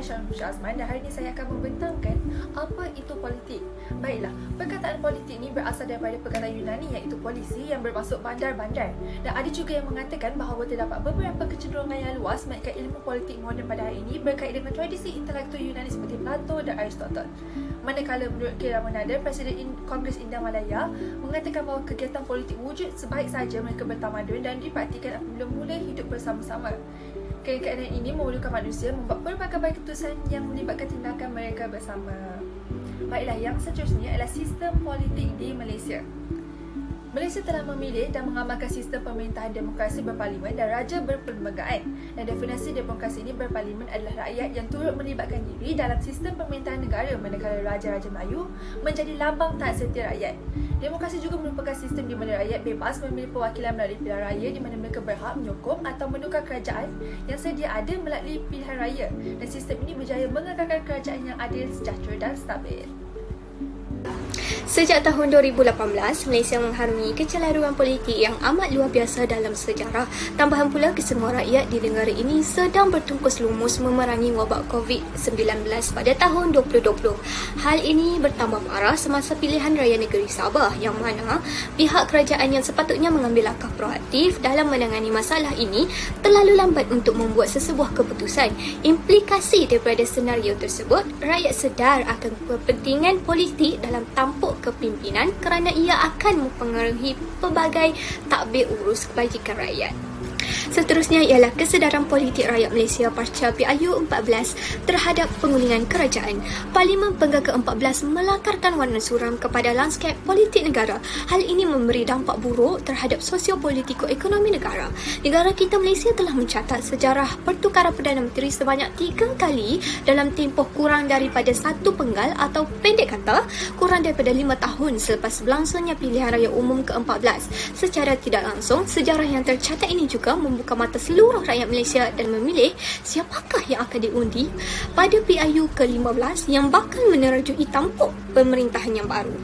Syarul Azman dan hari ini saya akan membentangkan apa itu politik. Baiklah, perkataan politik ni berasal daripada perkataan Yunani iaitu polisi yang bermaksud bandar-bandar. Dan ada juga yang mengatakan bahawa terdapat beberapa kecenderungan yang luas mengenai ilmu politik moden pada hari ini berkait dengan tradisi intelektual Yunani seperti Plato dan Aristotle. Manakala menurut K. Ramananda, Presiden Kongres Indah Malaya mengatakan bahawa kegiatan politik wujud sebaik saja mereka bertamadun dan dipraktikan apabila mula hidup bersama-sama. Keadaan ini memerlukan manusia membuat pelbagai keputusan yang melibatkan tindakan mereka bersama. Baiklah, yang seterusnya adalah sistem politik di Malaysia. Malaysia telah memilih dan mengamalkan sistem pemerintahan demokrasi berparlimen dan raja berperlembagaan. Dan definisi demokrasi ini berparlimen adalah rakyat yang turut melibatkan diri dalam sistem pemerintahan negara, manakala Raja-Raja Melayu menjadi lambang taat setia rakyat. Demokrasi juga merupakan sistem di mana rakyat bebas memilih perwakilan melalui pilihan raya di mana mereka berhak menyokong atau menukar kerajaan yang sedia ada melalui pilihan raya. Dan sistem ini berjaya mengekalkan kerajaan yang adil, sejahtera dan stabil. Sejak tahun 2018, Malaysia mengharungi kecelaruan politik yang amat luar biasa dalam sejarah. Tambahan pula kesemua rakyat di negara ini sedang bertungkus lumus memerangi wabak COVID-19 pada tahun 2020. Hal ini bertambah parah semasa pilihan raya negeri Sabah yang mana pihak kerajaan yang sepatutnya mengambil langkah proaktif dalam menangani masalah ini terlalu lambat untuk membuat sesebuah keputusan. Implikasi daripada senario tersebut, rakyat sedar akan kepentingan politik dalam tampuk kepimpinan kerana ia akan mempengaruhi pelbagai takbir urus kebajikan rakyat. Seterusnya ialah kesedaran politik rakyat Malaysia pasca PRU 14 terhadap pengulingan kerajaan. Parlimen Penggal ke-14 melakarkan warna suram kepada lanskap politik negara. Hal ini memberi dampak buruk terhadap sosio-politiko-ekonomi negara. Negara kita Malaysia telah mencatat sejarah pertukaran Perdana Menteri sebanyak 3 kali dalam tempoh kurang daripada 1 penggal atau pendek kata, kurang daripada 5 tahun selepas berlangsungnya pilihan raya umum ke-14. Secara tidak langsung, sejarah yang tercatat ini juga membuka mata seluruh rakyat Malaysia dan memilih siapakah yang akan diundi pada PRU ke-15 yang bakal menerajui tampuk pemerintahan yang baru.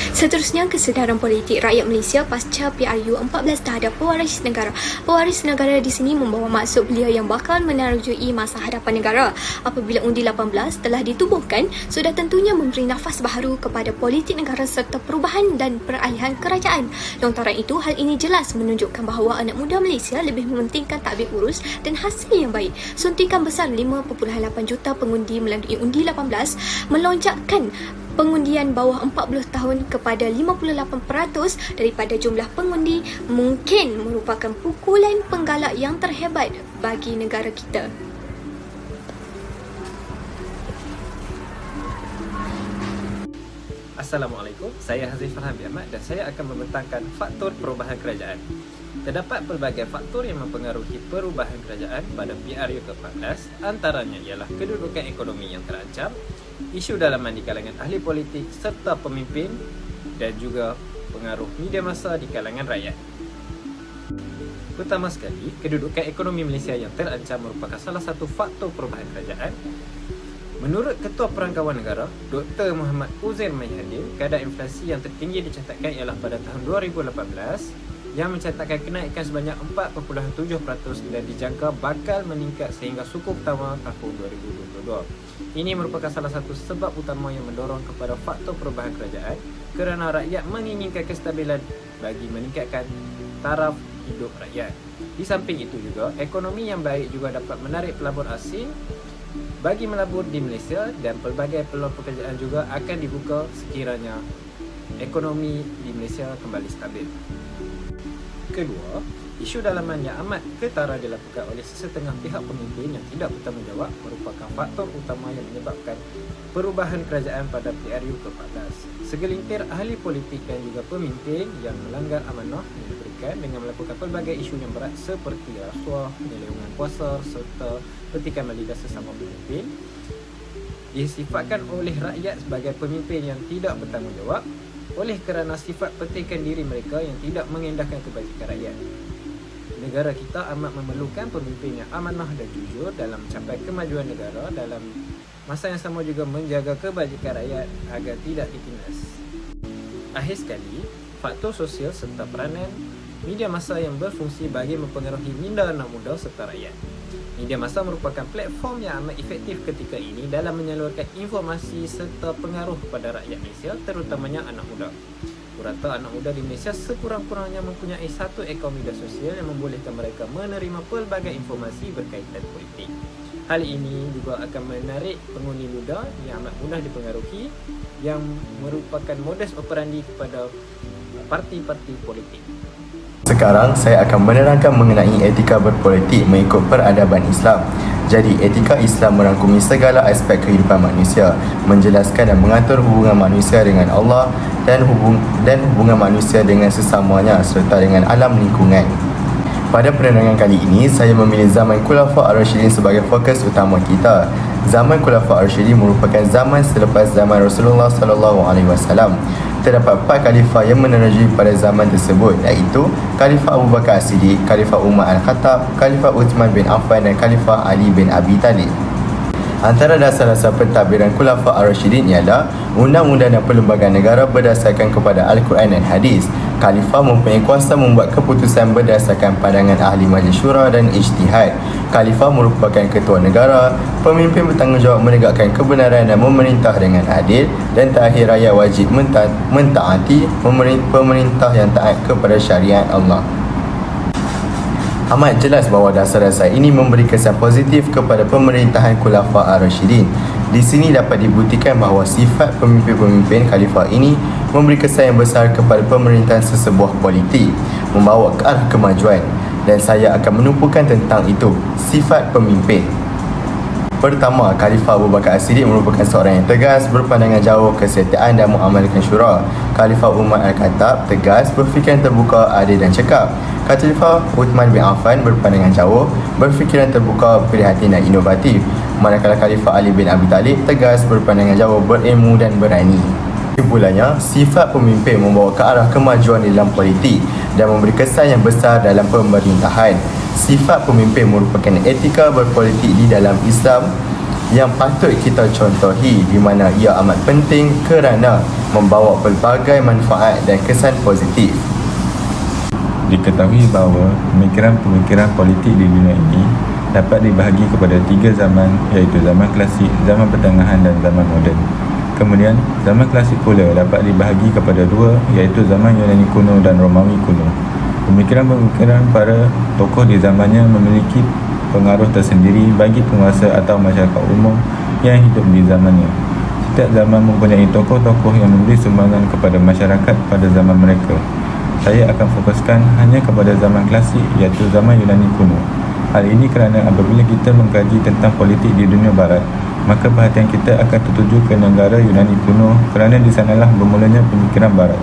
Seterusnya, kesedaran politik rakyat Malaysia pasca PRU 14 terhadap pewaris negara. Pewaris negara di sini membawa maksud beliau yang bakal menerajui masa hadapan negara. Apabila undi 18 telah ditubuhkan, sudah tentunya memberi nafas baharu kepada politik negara serta perubahan dan peralihan kerajaan. Lontaran itu, hal ini jelas menunjukkan bahawa anak muda Malaysia lebih mementingkan takbir urus dan hasil yang baik. Suntikan besar 5.8 juta pengundi melalui undi 18 melonjakkan pengundian bawah 40 tahun kepada 58% daripada jumlah pengundi mungkin merupakan pukulan penggalak yang terhebat bagi negara kita. Assalamualaikum, saya Hazif Farhan Ahmad dan saya akan membentangkan faktor perubahan kerajaan. Terdapat pelbagai faktor yang mempengaruhi perubahan kerajaan pada PRU ke-14, antaranya ialah kedudukan ekonomi yang terancam, isu dalaman di kalangan ahli politik serta pemimpin dan juga pengaruh media massa di kalangan rakyat. Pertama sekali, kedudukan ekonomi Malaysia yang terancam merupakan salah satu faktor perubahan kerajaan. Menurut Ketua Perangkawan Negara, Dr. Muhammad Uzair Maihadin, kadar inflasi yang tertinggi dicatatkan ialah pada tahun 2018 yang mencatatkan kenaikan sebanyak 4.7% dan dijangka bakal meningkat sehingga suku utama tahun 2022. Ini merupakan salah satu sebab utama yang mendorong kepada faktor perubahan kerajaan kerana rakyat menginginkan kestabilan bagi meningkatkan taraf hidup rakyat. Di samping itu juga, ekonomi yang baik juga dapat menarik pelabur asing bagi melabur di Malaysia dan pelbagai peluang pekerjaan juga akan dibuka sekiranya ekonomi di Malaysia kembali stabil. Kedua, isu dalaman yang amat ketara dilakukan oleh sesetengah pihak pemimpin yang tidak bertanggungjawab merupakan faktor utama yang menyebabkan perubahan kerajaan pada PRU ke-14. Segelintir ahli politik dan juga pemimpin yang melanggar amanah yang diberikan dengan melakukan pelbagai isu yang berat seperti rasuah, penyelewengan kuasa serta petikan melidah sesama pemimpin disifatkan oleh rakyat sebagai pemimpin yang tidak bertanggungjawab oleh kerana sifat pentingkan diri mereka yang tidak mengendahkan kebajikan rakyat. Negara kita amat memerlukan pemimpin yang amanah dan jujur dalam mencapai kemajuan negara, dalam masa yang sama juga menjaga kebajikan rakyat agar tidak ditindas. Akhir sekali, faktor sosial serta peranan media massa yang berfungsi bagi mempengaruhi minda anak muda serta rakyat. Media massa merupakan platform yang amat efektif ketika ini dalam menyalurkan informasi serta pengaruh kepada rakyat Malaysia, terutamanya anak muda. Rata anak muda di Malaysia sekurang-kurangnya mempunyai satu akaun media sosial yang membolehkan mereka menerima pelbagai informasi berkaitan politik. Hal ini juga akan menarik pengundi muda yang amat mudah dipengaruhi, yang merupakan modus operandi kepada parti-parti politik. Sekarang saya akan menerangkan mengenai etika berpolitik mengikut peradaban Islam. Jadi, etika Islam merangkumi segala aspek kehidupan manusia, menjelaskan dan mengatur hubungan manusia dengan Allah dan hubungan manusia dengan sesamanya serta dengan alam lingkungan. Pada penerangan kali ini, saya memilih zaman Khulafa' Ar-Rasyidin sebagai fokus utama kita. Zaman Khulafa' Ar-Rasyidin merupakan zaman selepas zaman Rasulullah SAW. Terdapat 4 khalifah yang menerajui pada zaman tersebut, iaitu Khalifah Abu Bakar As-Siddiq, Khalifah Umar Al-Khattab, Khalifah Uthman bin Affan dan Khalifah Ali bin Abi Talib. Antara dasar-dasar pentadbiran Khulafa' Ar-Rasyidin ialah undang-undang dan perlembagaan negara berdasarkan kepada Al-Quran dan Hadis. Khalifah mempunyai kuasa membuat keputusan berdasarkan pandangan ahli majlis syura dan ijtihad. Khalifah merupakan ketua negara. Pemimpin bertanggungjawab menegakkan kebenaran dan memerintah dengan adil, dan terakhir rakyat wajib mentaati pemerintah yang taat kepada syariat Allah. Amat jelas bahawa dasar-dasar ini memberi kesan positif kepada pemerintahan Khulafa' Ar-Rasyidin. Di sini dapat dibuktikan bahawa sifat pemimpin-pemimpin khalifah ini memberi kesan yang besar kepada pemerintahan sesebuah politik, membawa ke arah kemajuan, dan saya akan menumpukan tentang itu, sifat pemimpin. Pertama, Khalifah Abu Bakar As-Siddiq merupakan seorang yang tegas, berpandangan jauh, kesetiaan dan mengamalkan syura. Khalifah Umar Al-Khattab tegas, berfikiran terbuka, adil dan cekap. Khalifah Uthman bin Affan berpandangan jauh, berfikiran terbuka, prihatin dan inovatif. Manakala Khalifah Ali bin Abi Talib tegas, berpandangan jauh, berilmu dan berani. Kesimpulannya, sifat pemimpin membawa ke arah kemajuan dalam politik dan memberi kesan yang besar dalam pemerintahan. Sifat pemimpin merupakan etika berpolitik di dalam Islam yang patut kita contohi, di mana ia amat penting kerana membawa pelbagai manfaat dan kesan positif. Diketahui bahawa pemikiran-pemikiran politik di dunia ini dapat dibahagi kepada 3 zaman, iaitu zaman klasik, zaman pertengahan dan zaman moden. Kemudian, zaman klasik pula dapat dibahagi kepada 2, iaitu zaman Yunani kuno dan Romawi kuno. Pemikiran-pemikiran para tokoh di zamannya memiliki pengaruh tersendiri bagi penguasa atau masyarakat umum yang hidup di zamannya. Setiap zaman mempunyai tokoh-tokoh yang memberi sumbangan kepada masyarakat pada zaman mereka. Saya akan fokuskan hanya kepada zaman klasik, iaitu zaman Yunani kuno. Hal ini kerana apabila kita mengkaji tentang politik di dunia barat, maka perhatian kita akan tertuju ke negara Yunani kuno kerana di sanalah bermulanya pemikiran barat.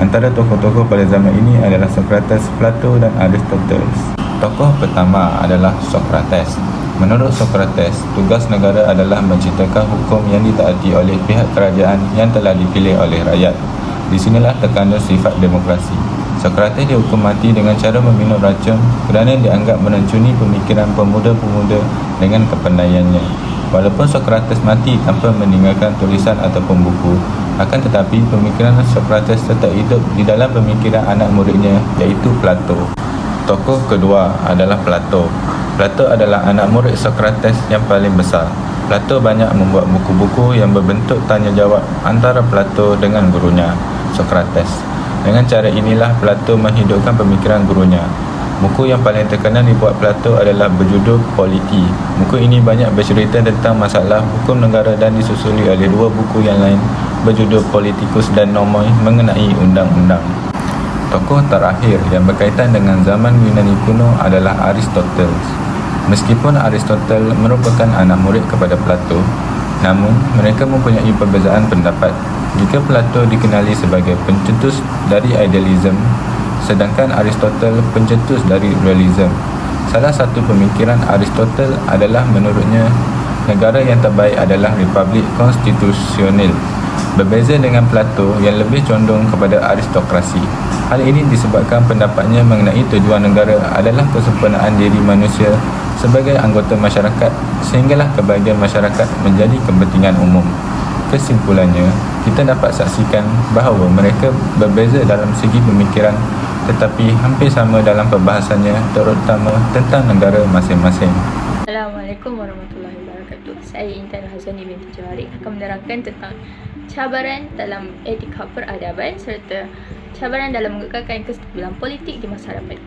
Antara tokoh-tokoh pada zaman ini adalah Socrates, Plato dan Aristoteles. Tokoh pertama adalah Socrates. Menurut Socrates, tugas negara adalah menciptakan hukum yang ditaati oleh pihak kerajaan yang telah dipilih oleh rakyat. Di sinilah terkandung sifat demokrasi. Socrates dihukum mati dengan cara meminum racun kerana dianggap meracuni pemikiran pemuda-pemuda dengan kepandaiannya. Walaupun Socrates mati tanpa meninggalkan tulisan ataupun buku, akan tetapi pemikiran Socrates tetap hidup di dalam pemikiran anak muridnya, iaitu Plato. Tokoh kedua adalah Plato. Plato adalah anak murid Socrates yang paling besar. Plato banyak membuat buku-buku yang berbentuk tanya-jawab antara Plato dengan gurunya, Socrates. Dengan cara inilah Plato menghidupkan pemikiran gurunya. Buku yang paling terkenal dibuat Plato adalah berjudul Polity. Buku ini banyak bercerita tentang masalah hukum negara dan disusuli oleh 2 buku yang lain berjudul Politicus dan Nomoi mengenai undang-undang. Tokoh terakhir yang berkaitan dengan zaman Yunani kuno adalah Aristoteles. Meskipun Aristoteles merupakan anak murid kepada Plato, namun mereka mempunyai perbezaan pendapat. Jika Plato dikenali sebagai pencetus dari idealism, sedangkan Aristoteles pencetus dari realism. Salah satu pemikiran Aristoteles adalah menurutnya negara yang terbaik adalah republik konstitusional. Berbeza dengan Plato yang lebih condong kepada aristokrasi. Hal ini disebabkan pendapatnya mengenai tujuan negara adalah kesempurnaan diri manusia sebagai anggota masyarakat, sehinggalah kebahagiaan masyarakat menjadi kepentingan umum. Kesimpulannya, kita dapat saksikan bahawa mereka berbeza dalam segi pemikiran, tetapi hampir sama dalam perbahasannya, terutama tentang negara masing-masing. Dalam Assalamualaikum warahmatullahi wabarakatuh. Saya Intan Hazani binti Johari akan menerangkan tentang cabaran dalam etika peradaban serta cabaran dalam mengekalkan kestabilan politik di masa hadapan.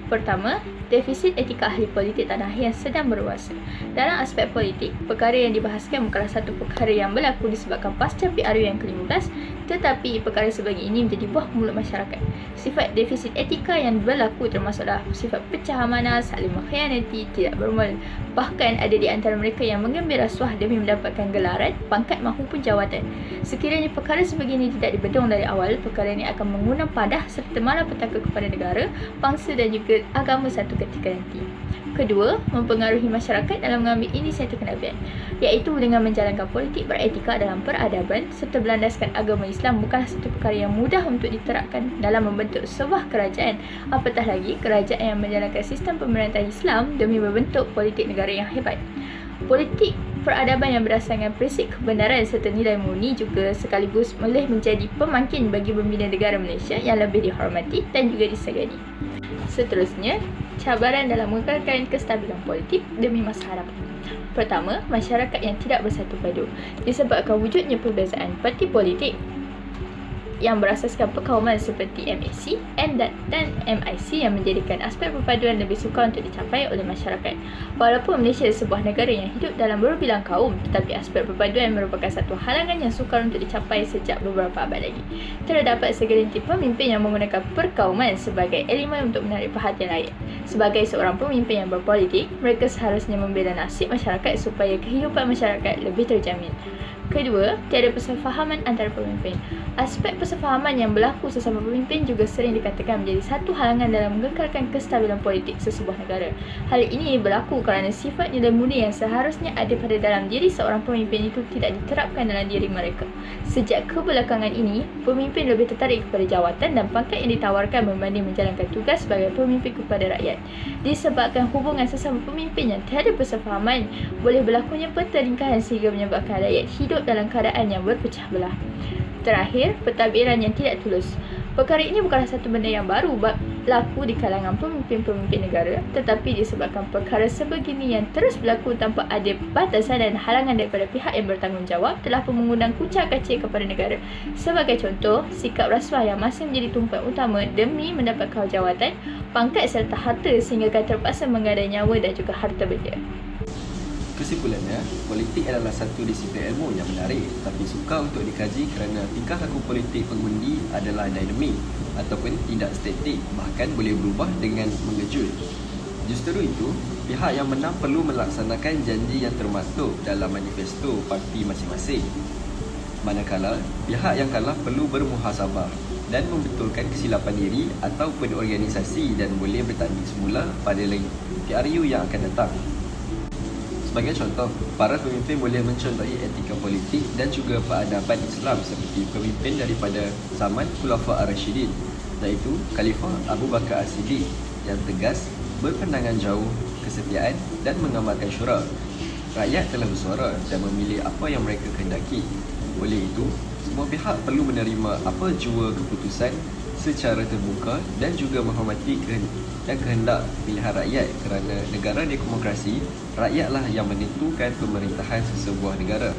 Pertama, defisit etika ahli politik tanah air yang sedang berkuasa. Dalam aspek politik, perkara yang dibahaskan bukanlah satu perkara yang berlaku disebabkan pasca PRU yang ke-15, tetapi perkara sebagai ini menjadi buah mulut masyarakat. Sifat defisit etika yang berlaku termasuklah sifat pecah amanah, saling mengkhianati, tidak bermoral. Bahkan ada di antara mereka yang mengambil rasuah demi mendapatkan gelaran, pangkat maupun jawatan. Sekiranya perkara sebegini tidak dibedong dari awal, perkara ini akan mengundang padah serta malapetaka kepada negara, bangsa dan juga agama satu ketika nanti. Kedua, mempengaruhi masyarakat dalam mengambil inisiatif kenabian, iaitu dengan menjalankan politik beretika dalam peradaban serta berlandaskan agama Islam bukanlah satu perkara yang mudah untuk diterapkan dalam membentuk sebuah kerajaan, apatah lagi kerajaan yang menjalankan sistem pemerintahan Islam demi membentuk politik negara yang hebat. Politik peradaban yang berdasarkan prinsip kebenaran serta nilai murni juga sekaligus boleh menjadi pemangkin bagi membina negara Malaysia yang lebih dihormati dan juga disegani. Seterusnya, cabaran dalam mengekalkan kestabilan politik demi masa hadapan. Pertama, masyarakat yang tidak bersatu padu disebabkan wujudnya perbezaan parti politik yang berasaskan perkauman seperti MAC, MDAT dan MIC yang menjadikan aspek perpaduan lebih sukar untuk dicapai oleh masyarakat. Walaupun Malaysia sebuah negara yang hidup dalam berbilang kaum, tetapi aspek perpaduan merupakan satu halangan yang sukar untuk dicapai sejak beberapa abad lagi. Terdapat segelintir pemimpin yang menggunakan perkauman sebagai elemen untuk menarik perhatian rakyat. Sebagai seorang pemimpin yang berpolitik, mereka seharusnya membela nasib masyarakat supaya kehidupan masyarakat lebih terjamin. Kedua, tiada persefahaman antara pemimpin. Aspek persefahaman yang berlaku sesama pemimpin juga sering dikatakan menjadi satu halangan dalam mengekalkan kestabilan politik sesebuah negara. Hal ini berlaku kerana sifat nilai murni yang seharusnya ada pada dalam diri seorang pemimpin itu tidak diterapkan dalam diri mereka. Sejak kebelakangan ini, pemimpin lebih tertarik kepada jawatan dan pangkat yang ditawarkan berbanding menjalankan tugas sebagai pemimpin kepada rakyat. Disebabkan hubungan sesama pemimpin yang tiada persefahaman, boleh berlakunya pertelingkahan sehingga menyebabkan rakyat hidup dalam keadaan yang berpecah belah. Terakhir, pentadbiran yang tidak tulus. Perkara ini bukanlah satu benda yang baru berlaku di kalangan pemimpin-pemimpin negara, tetapi disebabkan perkara sebegini yang terus berlaku tanpa ada batasan dan halangan daripada pihak yang bertanggungjawab telah pun mengundang kucar-kacir kepada negara. Sebagai contoh, sikap rasuah yang masih menjadi tumpuan utama demi mendapatkan jawatan, pangkat serta harta sehingga terpaksa menggadai nyawa dan juga harta benda. Kesimpulannya, politik adalah satu disiplin ilmu yang menarik tapi sukar untuk dikaji kerana tingkah laku politik pengundi adalah dinamik ataupun tidak statik, bahkan boleh berubah dengan mengejut. Justru itu, pihak yang menang perlu melaksanakan janji yang termaktub dalam manifesto parti masing-masing. Manakala, pihak yang kalah perlu bermuhasabah dan membetulkan kesilapan diri ataupun organisasi dan boleh bertanding semula pada PRU yang akan datang. Sebagai contoh, para pemimpin boleh mencontohi etika politik dan juga peradaban Islam seperti pemimpin daripada zaman Khulafa' Ar-Rashidin, iaitu Khalifah Abu Bakar As-Siddiq yang tegas, berpandangan jauh, kesetiaan dan mengamalkan syura. Rakyat telah bersuara dan memilih apa yang mereka kehendaki. Oleh itu, semua pihak perlu menerima apa jua keputusan secara terbuka dan juga menghormati kehendak pilihan rakyat kerana negara demokrasi, rakyatlah yang menentukan pemerintahan sesebuah negara.